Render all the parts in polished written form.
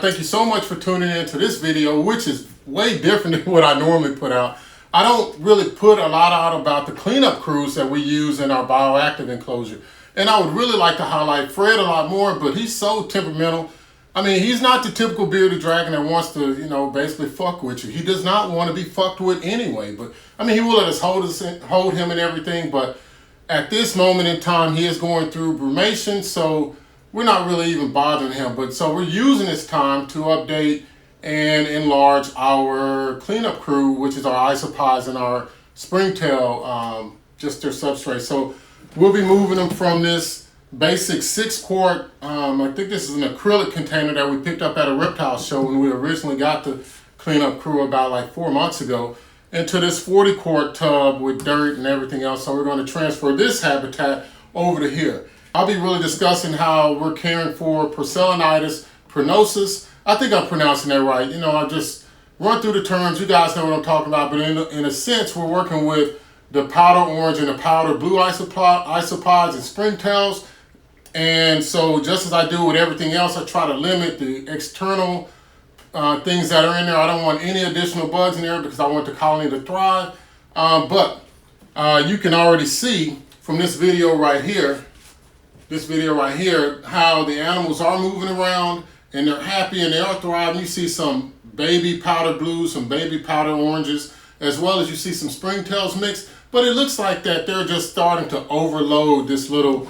Thank you so much for tuning in to this video, which is way different than what I normally put out. I don't really put a lot out about the cleanup crews that we use in our bioactive enclosure. And I would really like to highlight Fred a lot more, but he's so temperamental. I mean, he's not the typical bearded dragon that wants to, basically fuck with you. He does not want to be fucked with anyway. But, I mean, he will let us hold him and everything. But at this moment in time, he is going through brumation, so we're not really even bothering him. But so we're using this time to update and enlarge our cleanup crew, which is our isopods and our springtail, just their substrate. So we'll be moving them from this basic 6 quart, I think this is an acrylic container that we picked up at a reptile show when we originally got the cleanup crew about like 4 months ago, into this 40 quart tub with dirt and everything else. So we're going to transfer this habitat over to here. I'll be really discussing how we're caring for porcellionides, pruinosus. I think I'm pronouncing that right. I just run through the terms. You guys know what I'm talking about. But in a sense, we're working with the powder orange and the powder blue isopods and springtails. And so just as I do with everything else, I try to limit the external things that are in there. I don't want any additional bugs in there because I want the colony to thrive. But you can already see from this video right here, how the animals are moving around and they're happy and they are thriving. You see some baby powder blues, some baby powder oranges, as well as you see some springtails mixed. But it looks like that they're just starting to overload this little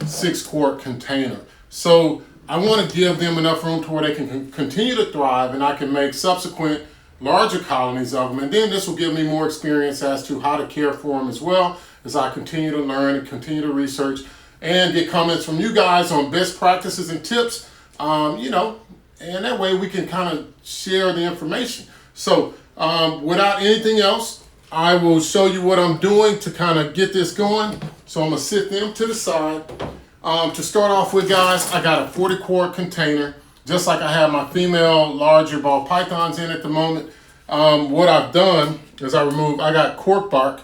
6 quart container. So I want to give them enough room to where they can continue to thrive and I can make subsequent larger colonies of them. And then this will give me more experience as to how to care for them as well as I continue to learn and continue to research and get comments from you guys on best practices and tips, and that way we can kind of share the information. So without anything else, I will show you what I'm doing to kind of get this going. So I'm going to sit them to the side. To start off with, guys, I got a 40 quart container, just like I have my female larger ball pythons in at the moment. What I've done is I got cork bark,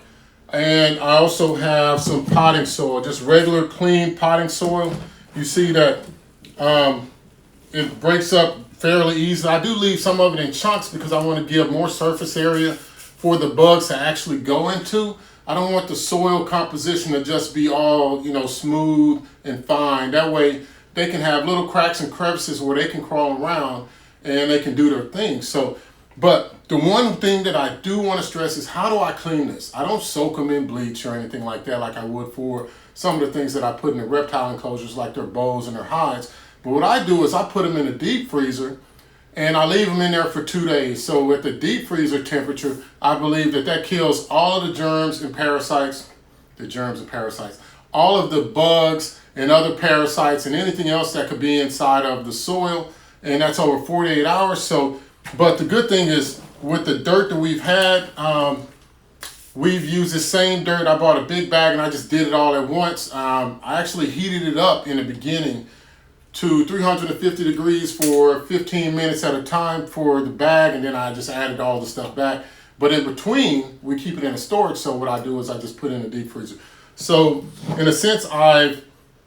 and I also have some potting soil, just regular clean potting soil. You see that it breaks up fairly easily. I do leave some of it in chunks because I want to give more surface area for the bugs to actually go into. I don't want the soil composition to just be all, smooth and fine. That way they can have little cracks and crevices where they can crawl around and they can do their thing. But the one thing that I do want to stress is, how do I clean this? I don't soak them in bleach or anything like that like I would for some of the things that I put in the reptile enclosures, like their bows and their hides. But what I do is I put them in a deep freezer and I leave them in there for 2 days. So at the deep freezer temperature, I believe that kills all of the germs and parasites, all of the bugs and other parasites and anything else that could be inside of the soil. And that's over 48 hours. But the good thing is, with the dirt that we've had, we've used the same dirt. I bought a big bag and I just did it all at once. I actually heated it up in the beginning to 350 degrees for 15 minutes at a time for the bag, and then I just added all the stuff back. But in between, we keep it in a storage, so what I do is I just put it in a deep freezer. So in a sense, I've,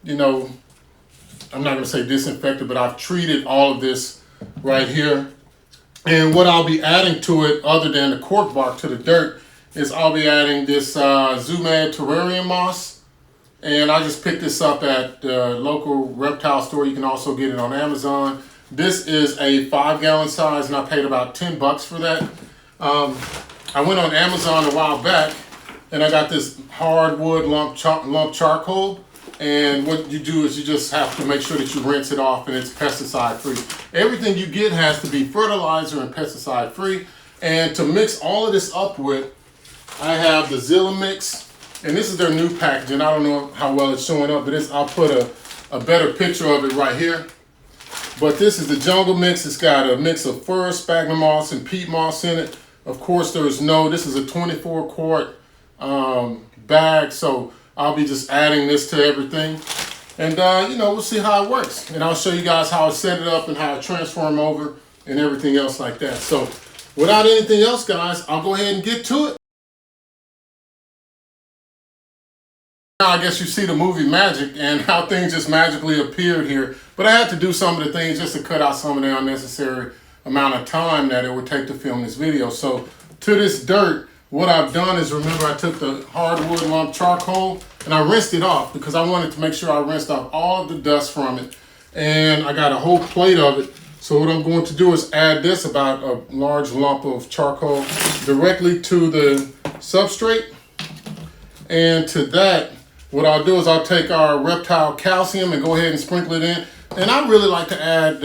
I'm not going to say disinfected, but I've treated all of this right here. And what I'll be adding to it, other than the cork bark to the dirt, is I'll be adding this Zumad terrarium moss. And I just picked this up at the local reptile store. You can also get it on Amazon. This is a 5-gallon size, and I paid about $10 for that. I went on Amazon a while back, and I got this hardwood lump charcoal. And what you do is you just have to make sure that you rinse it off, and it's pesticide free. Everything you get has to be fertilizer and pesticide free. And to mix all of this up with, I have the Zilla mix. And this is their new packaging. I don't know how well it's showing up, but I'll put a better picture of it right here. But this is the jungle mix. It's got a mix of fir, sphagnum moss, and peat moss in it. Of course, this is a 24 quart bag, so I'll be just adding this to everything. And you know, we'll see how it works. And I'll show you guys how I set it up and how I transform over and everything else like that. So without anything else, guys, I'll go ahead and get to it. Now I guess you see the movie magic and how things just magically appeared here. But I had to do some of the things just to cut out some of the unnecessary amount of time that it would take to film this video. So to this dirt, what I've done is, remember, I took the hardwood lump charcoal and I rinsed it off because I wanted to make sure I rinsed off all of the dust from it. And I got a whole plate of it. So what I'm going to do is add this, about a large lump of charcoal, directly to the substrate. And to that, what I'll do is I'll take our reptile calcium and go ahead and sprinkle it in. And I really like to add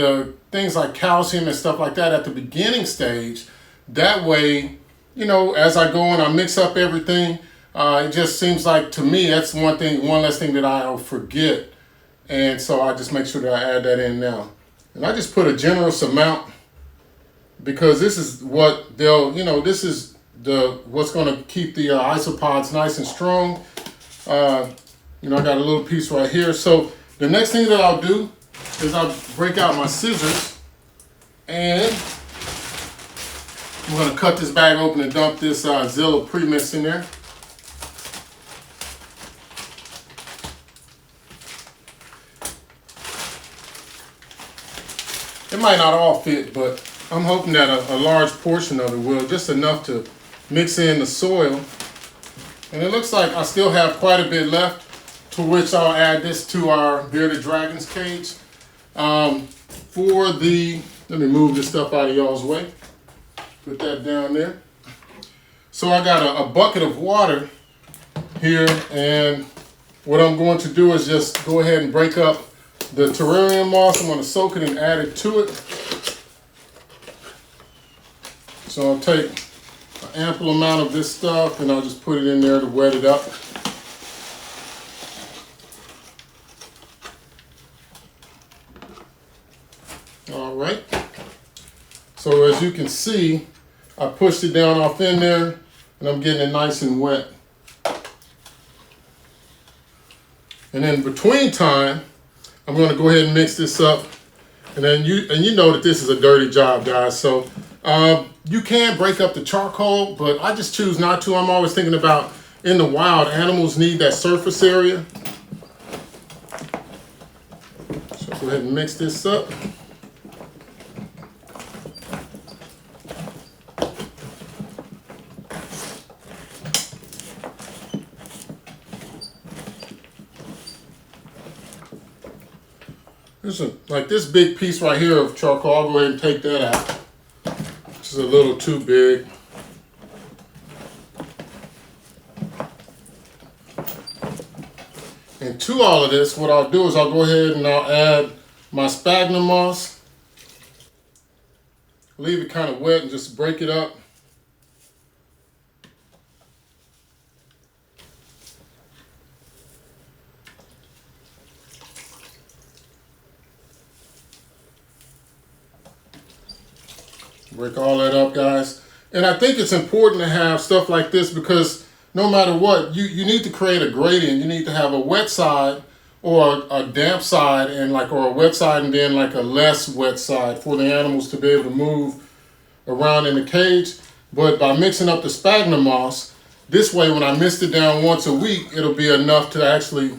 things like calcium and stuff like that at the beginning stage. That way, you know, as I go and I mix up everything, it just seems like, to me, that's one less thing that I'll forget. And so I just make sure that I add that in now. And I just put a generous amount because this is what they'll, you know, this is what's going to keep the isopods nice and strong. You know, I got a little piece right here. So the next thing that I'll do is I'll break out my scissors and I'm going to cut this bag open and dump this Zilla premix in there. It might not all fit, but I'm hoping that a large portion of it will, just enough to mix in the soil. And it looks like I still have quite a bit left, to which I'll add this to our bearded dragon's cage. Let me move this stuff out of y'all's way. Put that down there. So I got a bucket of water here, and what I'm going to do is just go ahead and break up the terrarium moss. I'm going to soak it and add it to it. So I'll take an ample amount of this stuff and I'll just put it in there to wet it up. All right. So as you can see, I pushed it down off in there and I'm getting it nice and wet. And then between time, I'm going to go ahead and mix this up. And then you know that this is a dirty job, guys. So you can break up the charcoal, but I just choose not to. I'm always thinking about, in the wild, animals need that surface area. So go ahead and mix this up. Like this big piece right here of charcoal, I'll go ahead and take that out. This is a little too big. And to all of this, what I'll do is I'll go ahead and I'll add my sphagnum moss. Leave it kind of wet and just break it up. Break all that up, guys. And I think it's important to have stuff like this because no matter what, you need to create a gradient. You need to have a wet side or a damp side, and or a wet side and then like a less wet side for the animals to be able to move around in the cage. But by mixing up the sphagnum moss, this way when I mist it down once a week, it'll be enough to actually,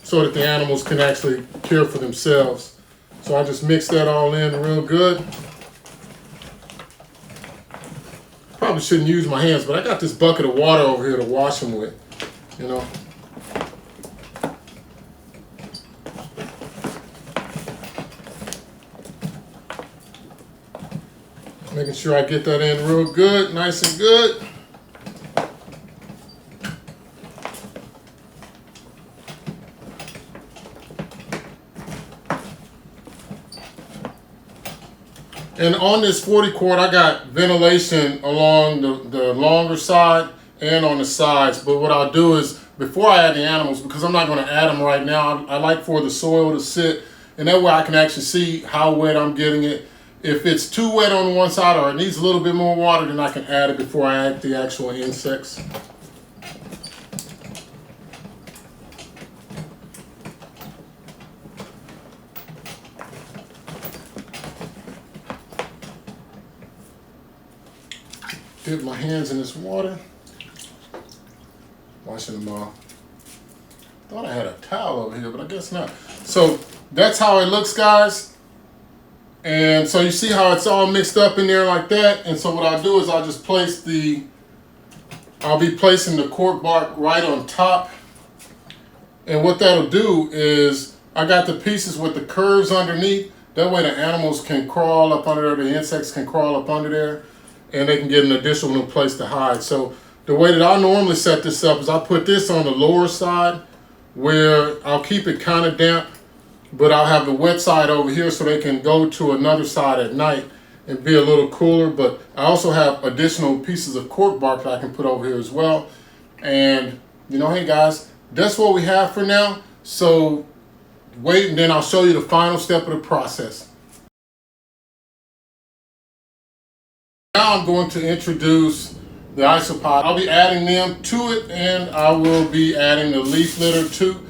so that the animals can actually care for themselves. So I just mix that all in real good. Probably shouldn't use my hands, but I got this bucket of water over here to wash them with, you know. Making sure I get that in real good, nice and good. And on this 40 quart, I got ventilation along the longer side and on the sides. But what I'll do is, before I add the animals, because I'm not going to add them right now, I like for the soil to sit, and that way I can actually see how wet I'm getting it. If it's too wet on one side or it needs a little bit more water, then I can add it before I add the actual insects. dip my hands in this water. Washing them off. Thought I had a towel over here, but I guess not. So that's how it looks, guys. And so you see how it's all mixed up in there like that. And so what I'll do is I'll just place I'll be placing the cork bark right on top. And what that'll do is I got the pieces with the curves underneath. That way the animals can crawl up under there, the insects can crawl up under there, and they can get an additional place to hide. So the way that I normally set this up is I put this on the lower side where I'll keep it kind of damp, but I'll have the wet side over here so they can go to another side at night and be a little cooler. But I also have additional pieces of cork bark that I can put over here as well. And you know, hey guys, that's what we have for now. So wait, and then I'll show you the final step of the process. Now I'm going to introduce the isopod. I'll be adding them to it, and I will be adding the leaf litter too.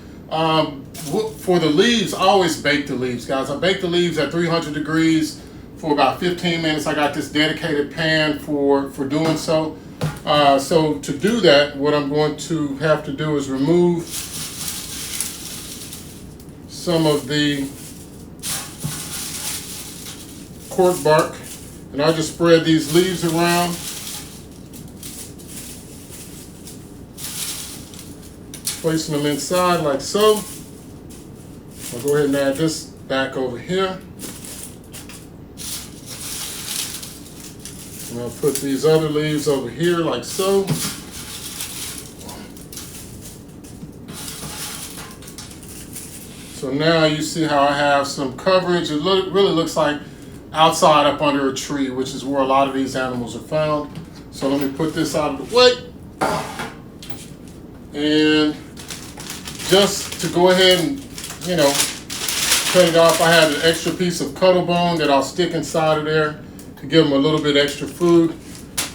For the leaves, I always bake the leaves, guys. I bake the leaves at 300 degrees for about 15 minutes. I got this dedicated pan for doing so. So to do that, what I'm going to have to do is remove some of the cork bark, and I'll just spread these leaves around. Placing them inside like so. I'll go ahead and add this back over here. And I'll put these other leaves over here like so. So now you see how I have some coverage. It really looks like outside up under a tree, which is where a lot of these animals are found. So let me put this out of the way. And just to go ahead and, you know, cut it off, I have an extra piece of cuttle bone that I'll stick inside of there to give them a little bit extra food.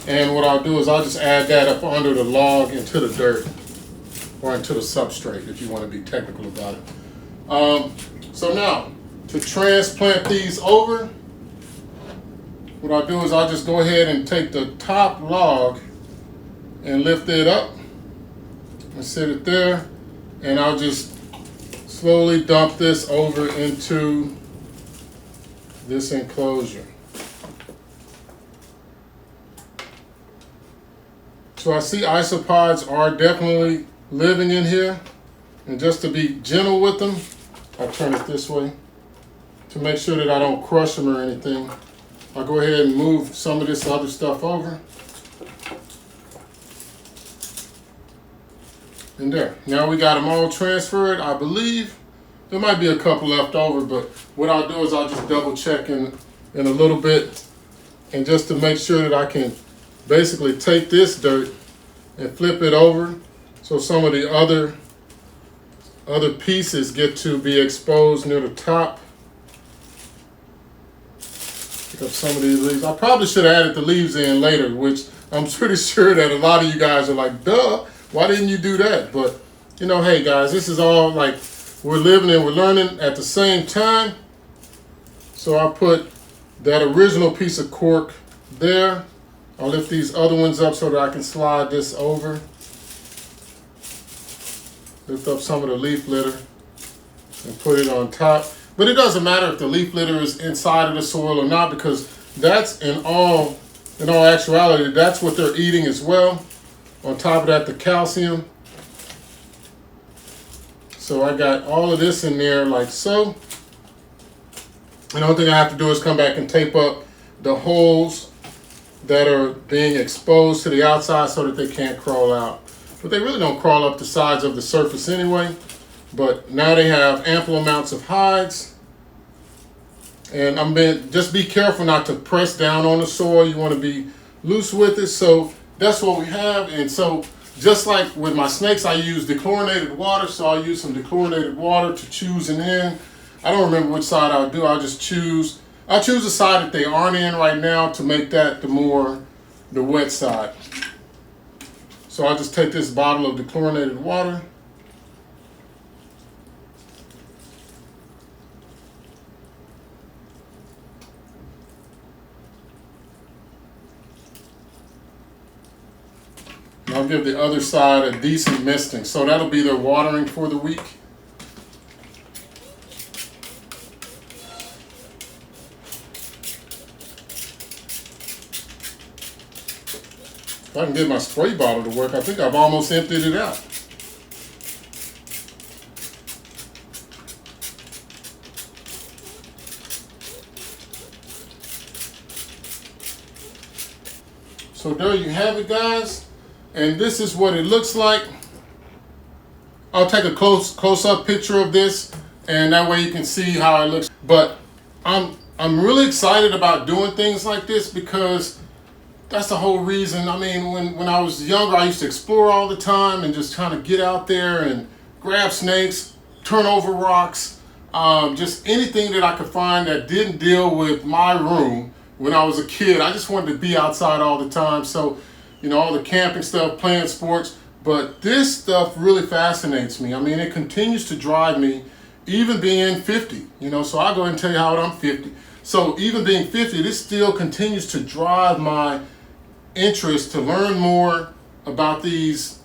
And what I'll do is I'll just add that up under the log into the dirt, or into the substrate if you want to be technical about it. So now, to transplant these over, what I'll do is I'll just go ahead and take the top log and lift it up and set it there, and I'll just slowly dump this over into this enclosure. So I see isopods are definitely living in here, and just to be gentle with them, I'll turn it this way to make sure that I don't crush them or anything. I'll go ahead and move some of this other stuff over. And there. Now we got them all transferred. I believe there might be a couple left over, but what I'll do is I'll just double check in a little bit, and just to make sure that I can basically take this dirt and flip it over so some of the other pieces get to be exposed near the top. Pick up some of these leaves. I probably should have added the leaves in later, which I'm pretty sure that a lot of you guys are like, duh, why didn't you do that? But, you know, hey guys, this is all like we're living and we're learning at the same time. So I put that original piece of cork there. I'll lift these other ones up so that I can slide this over. Lift up some of the leaf litter and put it on top. But it doesn't matter if the leaf litter is inside of the soil or not, because that's in all actuality, that's what they're eating as well. On top of that, the calcium. So I got all of this in there like so. And the only thing I have to do is come back and tape up the holes that are being exposed to the outside so that they can't crawl out. But they really don't crawl up the sides of the surface anyway. But now they have ample amounts of hides. And just be careful not to press down on the soil. You want to be loose with it. So that's what we have. And so just like with my snakes, I use dechlorinated water. So I'll use some dechlorinated water to choose an end. I don't remember which side I'll do. I'll choose the side that they aren't in right now to make that the wet side. So I'll just take this bottle of dechlorinated water. I'll give the other side a decent misting. So that'll be their watering for the week. If I can get my spray bottle to work, I think I've almost emptied it out. So there you have it, guys. And this is what it looks like. I'll take a close-up picture of this, and that way you can see how it looks. But I'm really excited about doing things like this because that's the whole reason. I mean, when I was younger, I used to explore all the time and just kind of get out there and grab snakes, turn over rocks, just anything that I could find that didn't deal with my room. When I was a kid, I just wanted to be outside all the time. So, you know, all the camping stuff, playing sports. But this stuff really fascinates me. I mean, it continues to drive me, even being 50. You know, so I'll go ahead and tell you how old I'm 50. So even being 50, this still continues to drive my interest to learn more about these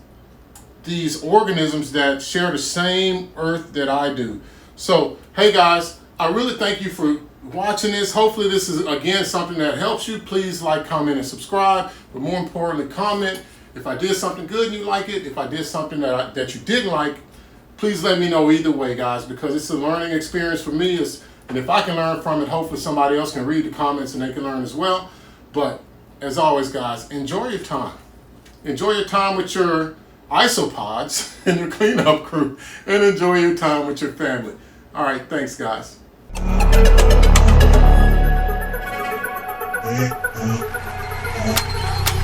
organisms that share the same earth that I do. So, hey guys, I really thank you for watching this. Hopefully this is, again, something that helps you. Please like, comment, and subscribe. But more importantly, comment. If I did something good and you like it, if I did something that you didn't like, please let me know either way, guys, because it's a learning experience for me. And if I can learn from it, hopefully somebody else can read the comments and they can learn as well. But as always, guys, enjoy your time. Enjoy your time with your isopods and your cleanup crew, and enjoy your time with your family. All right, thanks, guys.